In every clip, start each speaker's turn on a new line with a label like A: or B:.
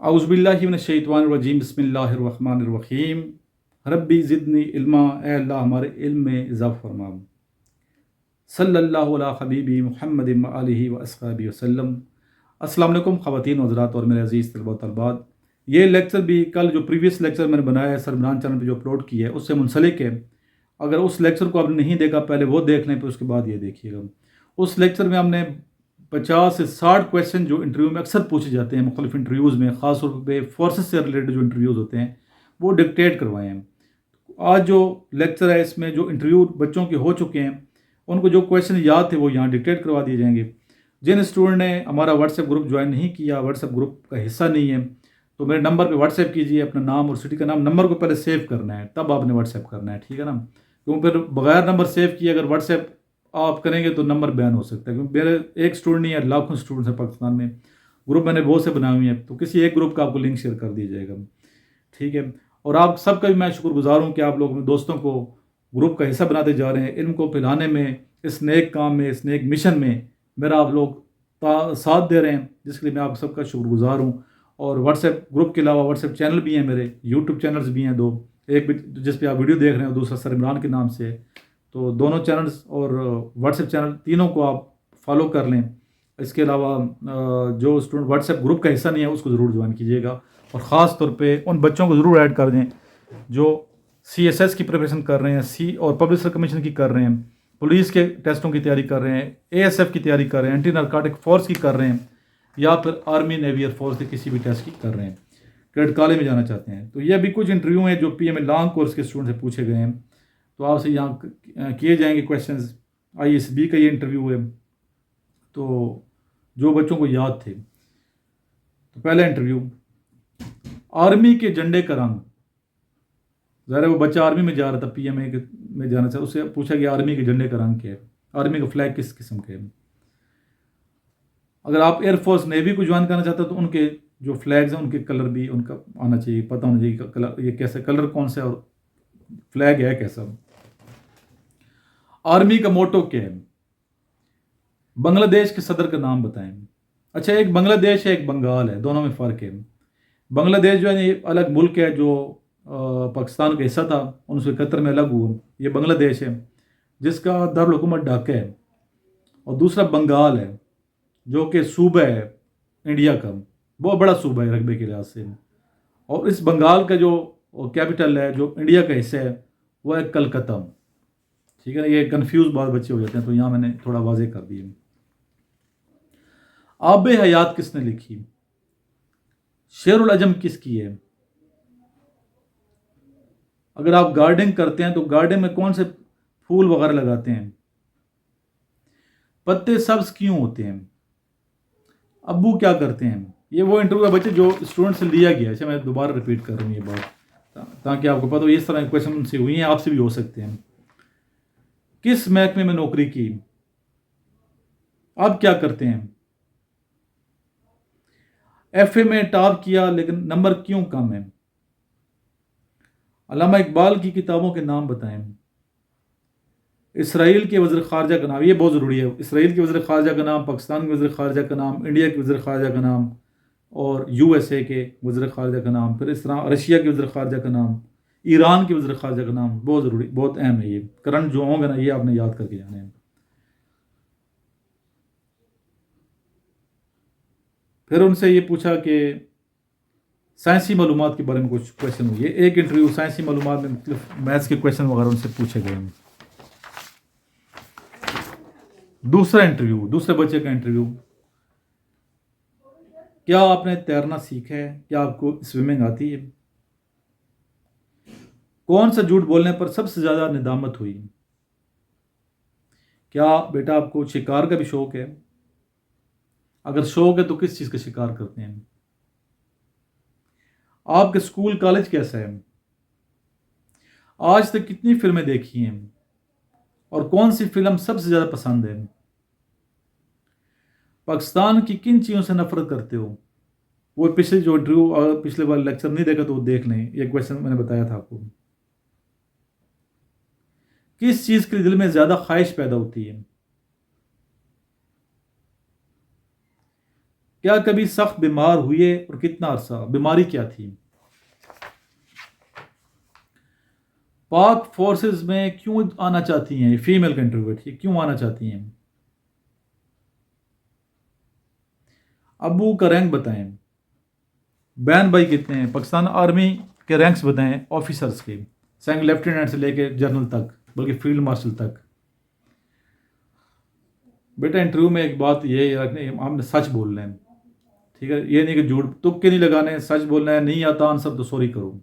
A: औज़ुबिल्लाहि मिनश्शैतानिर्रजीम बिस्मिल्लाहिर्रहमानिर्रहीम रब्बी ज़िदनी इल्मा। ए अल्लाह हमारे इल्म में इज़ाफ़ा फरमा। सल्लल्लाहु अला हबीबी मुहम्मद व आलिहि व अस्हाबिहि वसल्लम। अस्सलाम वालेकुम ख़वातीन हज़रात और मेरे अज़ीज़ तलबा व तलबात। ये लेक्चर भी कल जो प्रीवियस लेक्चर मैंने बनाया है सर इमरान चैनल पे जो अपलोड किया है उससे मुंसलिक है। अगर उस लेक्चर को आपने नहीं देखा पहले वो देख लें, फिर उसके बाद ये देखिएगा। उस लेक्चर में हमने 50 से 60 क्वेश्चन जो इंटरव्यू में अक्सर पूछे जाते हैं मुख्तलिफ इंटरव्यूज़ में, ख़ास तौर पे फोर्सेस से रिलेटेड जो इंटरव्यूज़ होते हैं वो डिक्टेट करवाए हैं। आज जो लेक्चर है इसमें जो इंटरव्यू बच्चों के हो चुके हैं उनको जो क्वेश्चन याद थे वो यहाँ डिक्टेट करवा दिए जाएंगे। जिन स्टूडेंट ने हमारा व्हाट्सएप ग्रुप ज्वाइन नहीं किया, व्हाट्सएप ग्रुप का हिस्सा नहीं है, तो मेरे नंबर पे व्हाट्सएप कीजिए, अपना नाम और सिटी का नाम, नंबर को पहले सेव करना है तब आपने व्हाट्सएप करना है, ठीक है ना। क्योंकि फिर बगैर नंबर सेव किए अगर व्हाट्सएप आप करेंगे तो नंबर बैन हो सकता है। क्योंकि मेरे एक स्टूडेंट नहीं है, लाखों स्टूडेंट्स हैं पाकिस्तान में। ग्रुप मैंने बहुत से बनाए हुए हैं, तो किसी एक ग्रुप का आपको लिंक शेयर कर दिया जाएगा, ठीक है। और आप सबका भी मैं शुक्रगुजार हूँ कि आप लोग अपने दोस्तों को ग्रुप का हिस्सा बनाते जा रहे हैं। इल्म को फैलाने में, इस नेक काम में, इस नेक मिशन में मेरा आप लोग साथ दे रहे हैं, जिसके लिए मैं आप सबका शुक्रगुजार हूँ। और व्हाट्सएप ग्रुप के अलावा व्हाट्सएप चैनल भी हैं मेरे, यूट्यूब चैनल्स भी हैं दो, एक भी जिस पे आप वीडियो देख रहे हैं और दूसरा सर इमरान के नाम से है। तो दोनों चैनल्स और व्हाट्सएप चैनल तीनों को आप फॉलो कर लें। इसके अलावा जो स्टूडेंट व्हाट्सएप ग्रुप का हिस्सा नहीं है उसको ज़रूर ज्वाइन कीजिएगा, और ख़ास तौर पे उन बच्चों को ज़रूर ऐड कर दें जो CSS की प्रिपरेशन कर रहे हैं, सी और पब्लिक सर्विस कमीशन की कर रहे हैं, पुलिस के टेस्टों की तैयारी कर रहे हैं, ASF की तैयारी कर रहे हैं, एंटी नारकोटिक फोर्स की कर रहे हैं, या फिर आर्मी नेवी एयरफोर्स के किसी भी टेस्ट की कर रहे हैं, कैडेट कॉलेज में जाना चाहते हैं। तो ये अभी कुछ इंटरव्यू हैं जो PMA लॉन्ग कोर्स के स्टूडेंट से पूछे गए हैं, तो आपसे यहाँ किए जाएंगे क्वेश्चंस। ISB का ये इंटरव्यू है, तो जो बच्चों को याद थे। तो पहला इंटरव्यू, आर्मी के झंडे का रंग। ज़रा वो बच्चा आर्मी में जा रहा था, PMA में जाना चाह, उससे पूछा कि आर्मी के झंडे का रंग क्या है, आर्मी का फ्लैग किस किस्म के है। अगर आप एयरफोर्स नेवी को ज्वाइन करना चाहते हो तो उनके जो फ्लैग्स हैं उनके कलर भी उनका आना चाहिए, पता होना चाहिए कलर, ये कैसा कलर कौन सा है और फ्लैग है कैसा। आर्मी का मोटो क्या है। बांग्लादेश के सदर का नाम बताएं। अच्छा, एक बांग्लादेश है, एक बंगाल है, दोनों में फ़र्क है। बांग्लादेश जो है ये अलग मुल्क है जो पाकिस्तान का हिस्सा था, 1971 में अलग हुआ। ये बांग्लादेश है जिसका दारुल हुकूमत ढाका है, और दूसरा बंगाल है जो कि सूबा है इंडिया का, बहुत बड़ा सूबा है रकबे के लिहाज से। और इस बंगाल का जो कैपिटल है जो इंडिया का हिस्सा है वो है कलकत्ता, ठीक है ना। ये कंफ्यूज बहुत बच्चे हो जाते हैं, तो यहाँ मैंने थोड़ा वाज़ेह कर दिया। आब हयात किसने लिखी। शेरुल अजम किसकी है। अगर आप गार्डनिंग करते हैं तो गार्डन में कौन से फूल वगैरह लगाते हैं। पत्ते सब्ज क्यों होते हैं। अब्बू क्या करते हैं। ये वो इंटरव्यू है बच्चे जो स्टूडेंट से लिया गया है। अच्छा, मैं दोबारा रिपीट कर रहा हूँ ये बात ताकि आपको पता हो, इस तरह के क्वेश्चन उनसे हुई हैं, आपसे भी हो सकते हैं। किस महकमे में नौकरी की। आप क्या करते हैं। FA में टॉप किया लेकिन नंबर क्यों कम है। अल्लामा इकबाल की किताबों के नाम बताएं। इसराइल के वज़ीर ख़ारजा का नाम, ये बहुत ज़रूरी है। इसराइल के वज़ीर ख़ारजा का नाम, पाकिस्तान के वज़ीर ख़ारजा का नाम, इंडिया के वज़ीर ख़ारजा का नाम, और USA के वज़ीर ख़ारजा का नाम, फिर इस तरह रशिया के वज़ीर ख़ारजा का नाम, ईरान के वज़ीर ख़ारजा का नाम। बहुत ज़रूरी, बहुत अहम है ये। करंट जो होंगे ना ये आपने याद करके जाने हैं। फिर उनसे ये पूछा कि साइंसी मालूमात के बारे में कुछ क्वेश्चन हुए। एक इंटरव्यू साइंसी मालूमात में मतलब मैथ्स के क्वेश्चन वगैरह उनसे पूछे गए हैं। दूसरा इंटरव्यू, दूसरे बच्चे का इंटरव्यू, क्या आपने तैरना सीखा है, क्या आपको स्विमिंग आती है। कौन सा झूठ बोलने पर सबसे ज़्यादा निदामत हुई। क्या बेटा आपको शिकार का भी शौक है। अगर शौक है तो किस चीज़ का शिकार करते हैं। आपके स्कूल कॉलेज कैसा है। आज तक कितनी फिल्में देखी हैं और कौन सी फिल्म सबसे ज़्यादा पसंद है। पाकिस्तान की किन चीज़ों से नफरत करते हो। वो पिछले जो इंटरव्यू और पिछले वाले लेक्चर नहीं देखा तो वो देख लें, ये क्वेश्चन मैंने बताया था आपको। किस चीज़ के दिल में ज़्यादा ख्वाहिश पैदा होती है। क्या कभी सख्त बीमार हुए और कितना अरसा? बीमारी क्या थी? पाक फोर्सेस में क्यों आना चाहती हैं? फीमेल का इंटरव्यू है, क्यों आना चाहती हैं? अबू का रैंक बताएं। बहन भाई कितने हैं? पाकिस्तान आर्मी के रैंक्स बताएं ऑफिसर्स के, सेकंड लेफ्टिनेंट से लेके जनरल तक, बल्कि फील्ड मार्शल तक। बेटा इंटरव्यू में एक बात ये रखनी, हमने सच बोलना है, ठीक है? ये नहीं कि झूठ तुक्के नहीं लगाने, सच बोलना है। नहीं आता आंसर तो सॉरी करो।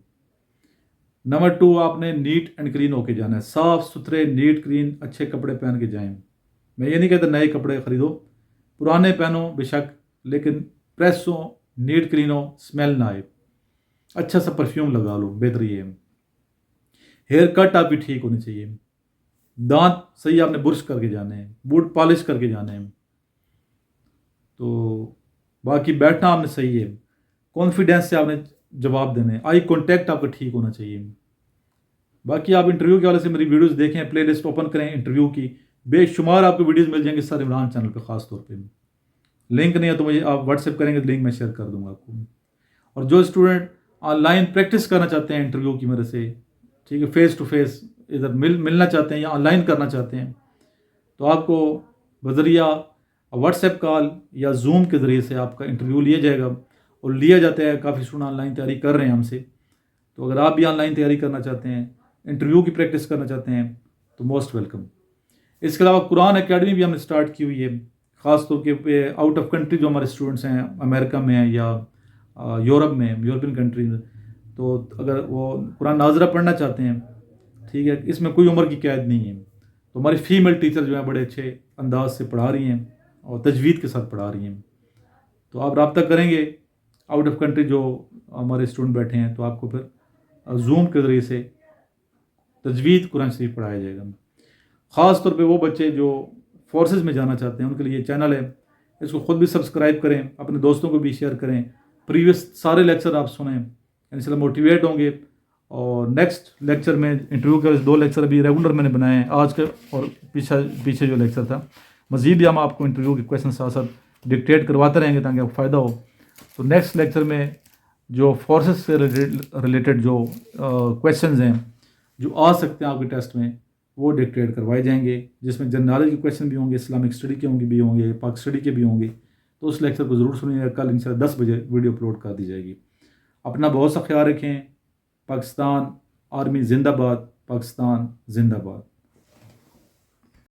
A: नंबर 2, आपने नीट एंड क्लीन होके जाना है, साफ सुथरे नीट क्लीन अच्छे कपड़े पहन के जाएं। मैं ये नहीं कहता नए कपड़े खरीदो, पुराने पहनो बेशक, लेकिन प्रेस हो, नीट क्लीन हो, स्मेल ना आए, अच्छा सा परफ्यूम लगा लो, बेहतर ये है। हेयर कट आपकी ठीक होनी चाहिए, दांत सही आपने ब्रश करके जाने हैं, बूट पॉलिश करके जाने हैं। तो बाकी बैठना आपने सही है, कॉन्फिडेंस से आपने जवाब देने हैं, आई कांटेक्ट आपका ठीक होना चाहिए। बाकी आप इंटरव्यू के वाले से मेरी वीडियोस देखें, प्लेलिस्ट ओपन करें इंटरव्यू की, बेशुमार आपको वीडियोस मिल जाएंगे सर इमरान चैनल पे, खास तौर पे। लिंक नहीं है तो मुझे आप व्हाट्सएप करेंगे तो लिंक मैं शेयर कर दूंगा आपको। और जो स्टूडेंट ऑनलाइन प्रैक्टिस करना चाहते हैं इंटरव्यू की मेरे से, ठीक है, फेस टू फेस इधर मिलना चाहते हैं या ऑनलाइन करना चाहते हैं, तो आपको बजरिया व्हाट्सएप कॉल या जूम के ज़रिए से आपका इंटरव्यू लिया जाएगा। और लिया जाता है, काफ़ी स्टूडेंट ऑनलाइन तैयारी कर रहे हैं हमसे। तो अगर आप भी ऑनलाइन तैयारी करना चाहते हैं, इंटरव्यू की प्रैक्टिस करना चाहते हैं, तो मोस्ट वेलकम। इसके अलावा कुरान एकेडमी भी हमने स्टार्ट की हुई है, ख़ास तौर पे आउट ऑफ कंट्री जो हमारे स्टूडेंट्स हैं, अमेरिका में हैं या यूरोप में, यूरोपियन कंट्री में, तो अगर वो कुरान नाज़रा पढ़ना चाहते हैं, ठीक है, इसमें कोई उम्र की कैद नहीं है। तो हमारी फीमेल टीचर जो हैं बड़े अच्छे अंदाज से पढ़ा रही हैं और तजवीद के साथ पढ़ा रही हैं। तो आप रब्ता करेंगे आउट ऑफ कंट्री जो हमारे स्टूडेंट बैठे हैं, तो आपको फिर जूम के ज़रिए से तजवीद कुरान शरीफ पढ़ाया जाएगा। ख़ास तौर पे वो बच्चे जो फोर्सेस में जाना चाहते हैं उनके लिए ये चैनल है, इसको ख़ुद भी सब्सक्राइब करें, अपने दोस्तों को भी शेयर करें, प्रीवियस सारे लेक्चर आप सुनें, इंशाल्लाह मोटिवेट होंगे। और नेक्स्ट लेक्चर में इंटरव्यू के 2 लेक्चर अभी रेगुलर मैंने बनाए हैं, आज के और पीछे जो लेक्चर था। मज़ीद भी हम आपको इंटरव्यू के क्वेश्चन साथ साथ डिक्टेट करवाते रहेंगे ताकि आपको फ़ायदा हो। तो नेक्स्ट लेक्चर में जो फोर्सेस से रिलेटेड जो क्वेश्चंस हैं जो आ सकते हैं आपके टेस्ट में, वो डिक्टेट करवाए जाएंगे, जिसमें जनरल नॉलेज के क्वेश्चन भी होंगे, इस्लामिक स्टडी के भी होंगे, पाक स्टडी के भी होंगे। तो उस लेक्चर को ज़रूर सुनिएगा। कल इंशाल्लाह 10 बजे वीडियो अपलोड कर दी जाएगी। अपना बहुत सा ख्याल रखें। पाकिस्तान आर्मी जिंदाबाद, पाकिस्तान जिंदाबाद।